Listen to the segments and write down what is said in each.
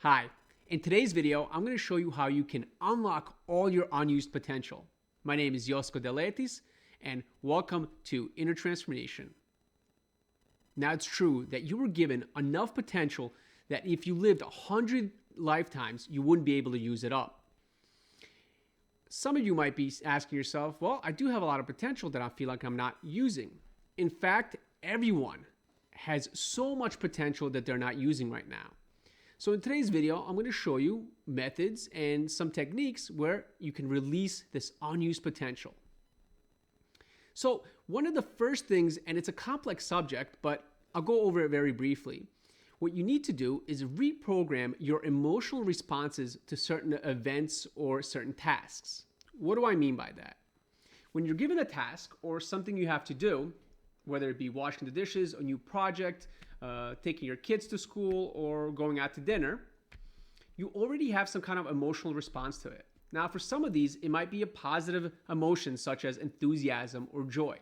Hi, in today's video, I'm going to show you how you can unlock all your unused potential. My name is Josko Deletis, and welcome to Inner Transformation. Now, it's true that you were given enough potential that if you lived 100 lifetimes, you wouldn't be able to use it up. Some of you might be asking yourself, well, I do have a lot of potential that I feel like I'm not using. In fact, everyone has so much potential that they're not using right now. So in today's video, I'm going to show you methods and some techniques where you can release this unused potential. So one of the first things, and it's a complex subject, but I'll go over it very briefly. What you need to do is reprogram your emotional responses to certain events or certain tasks. What do I mean by that? When you're given a task or something you have to do, whether it be washing the dishes, a new project, taking your kids to school, or going out to dinner, you already have some kind of emotional response to it. Now, for some of these, it might be a positive emotion such as enthusiasm or joy.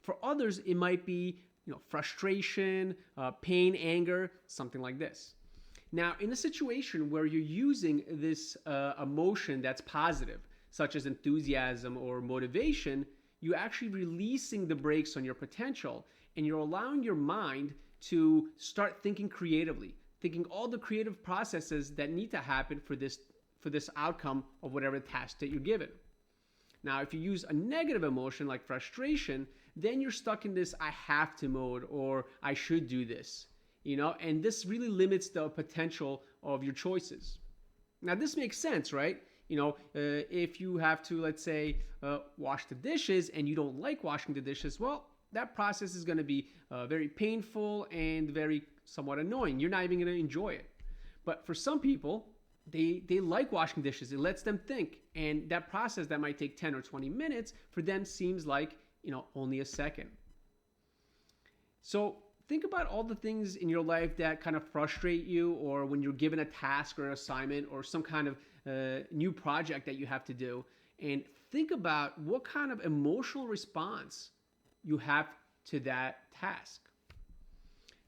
For others, it might be frustration, pain, anger, something like this. Now, in a situation where you're using this emotion that's positive, such as enthusiasm or motivation, you're actually releasing the brakes on your potential, and you're allowing your mind to start thinking creatively, thinking all the creative processes that need to happen for this outcome of whatever task that you're given. Now, if you use a negative emotion like frustration, then you're stuck in this I have to mode or I should do this, and this really limits the potential of your choices. Now, this makes sense, right? If you have to, let's say, wash the dishes and you don't like washing the dishes, well, that process is going to be very painful and very somewhat annoying. You're not even going to enjoy it. But for some people, they like washing dishes. It lets them think. And that process that might take 10 or 20 minutes for them seems like, only a second. So think about all the things in your life that kind of frustrate you, or when you're given a task or an assignment or some kind of new project that you have to do. And think about what kind of emotional response you have to that task.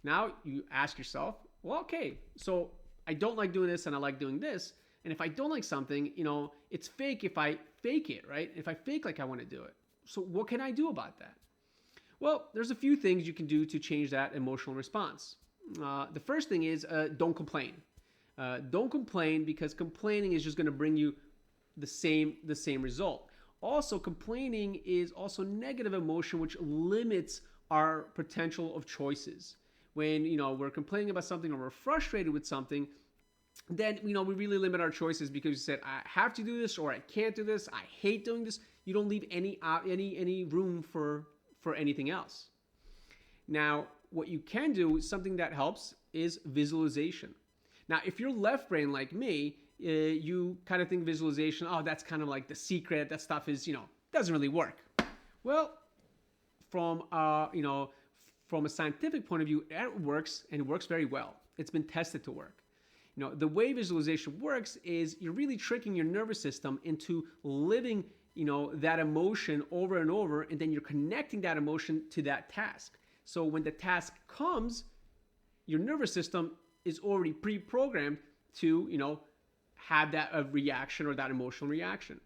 Now you ask yourself, well, okay, so I don't like doing this and I like doing this. And if I don't like something, it's fake if I fake it, right? If I fake like I want to do it. So what can I do about that? Well, there's a few things you can do to change that emotional response. The first thing is don't complain. Don't complain, because complaining is just going to bring you the same result. Also, complaining is also negative emotion, which limits our potential of choices. When we're complaining about something or we're frustrated with something, then we really limit our choices because you said I have to do this or I can't do this. I hate doing this. You don't leave any room for anything else. Now, what you can do, something that helps, is visualization. Now, if you're left brain like me, you kind of think visualization, oh, that's kind of like the secret. That stuff is, doesn't really work. Well, from a scientific point of view, it works, and it works very well. It's been tested to work. The way visualization works is you're really tricking your nervous system into living, that emotion over and over, and then you're connecting that emotion to that task. So when the task comes, your nervous system is already pre-programmed to, have that reaction or that emotional reaction.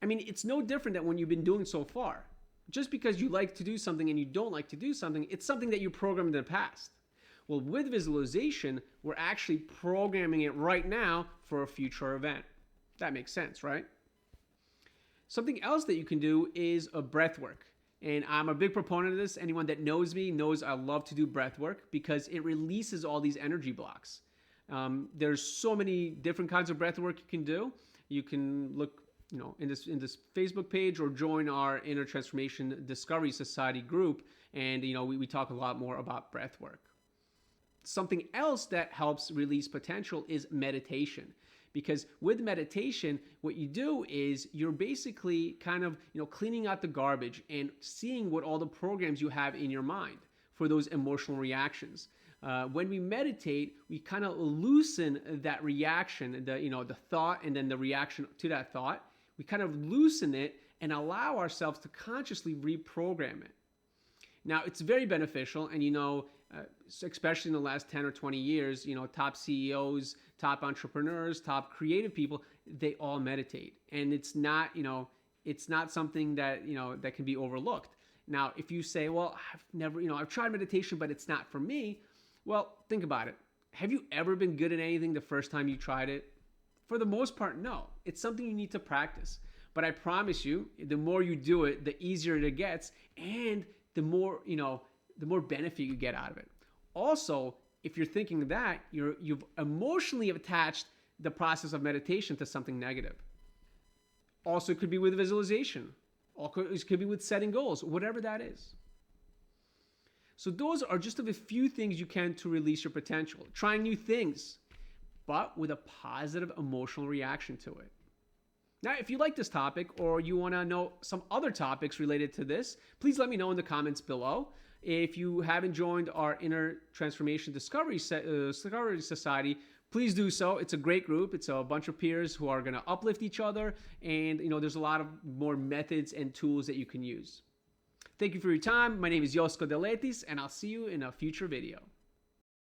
I mean, it's no different than what you've been doing so far. Just because you like to do something and you don't like to do something, it's something that you programmed in the past. Well, with visualization, we're actually programming it right now for a future event. That makes sense, right? Something else that you can do is a breath work. And I'm a big proponent of this. Anyone that knows me knows I love to do breath work because it releases all these energy blocks. There's so many different kinds of breath work you can do. You can look, in this Facebook page, or join our Inner Transformation Discovery Society group, and we talk a lot more about breath work. Something else that helps release potential is meditation. Because with meditation, what you do is you're basically kind of cleaning out the garbage and seeing what all the programs you have in your mind for those emotional reactions. When we meditate, we kind of loosen that reaction, the thought, and then the reaction to that thought. We kind of loosen it and allow ourselves to consciously reprogram it. Now, it's very beneficial, and especially in the last 10 or 20 years, top CEOs, top entrepreneurs, top creative people, they all meditate. And it's not something that, that can be overlooked. Now, if you say, well, I've tried meditation, but it's not for me. Well, think about it. Have you ever been good at anything the first time you tried it? For the most part, no. It's something you need to practice. But I promise you, the more you do it, the easier it gets, and the more benefit you get out of it. Also, if you're thinking that, you've emotionally attached the process of meditation to something negative. Also, it could be with visualization. It could be with setting goals, whatever that is. So those are just a few things you can to release your potential. Trying new things, but with a positive emotional reaction to it. Now, if you like this topic or you want to know some other topics related to this, please let me know in the comments below. If you haven't joined our Inner Transformation Discovery Society, please do so. It's a great group. It's a bunch of peers who are going to uplift each other. And, there's a lot of more methods and tools that you can use. Thank you for your time. My name is Josko Deletis, and I'll see you in a future video.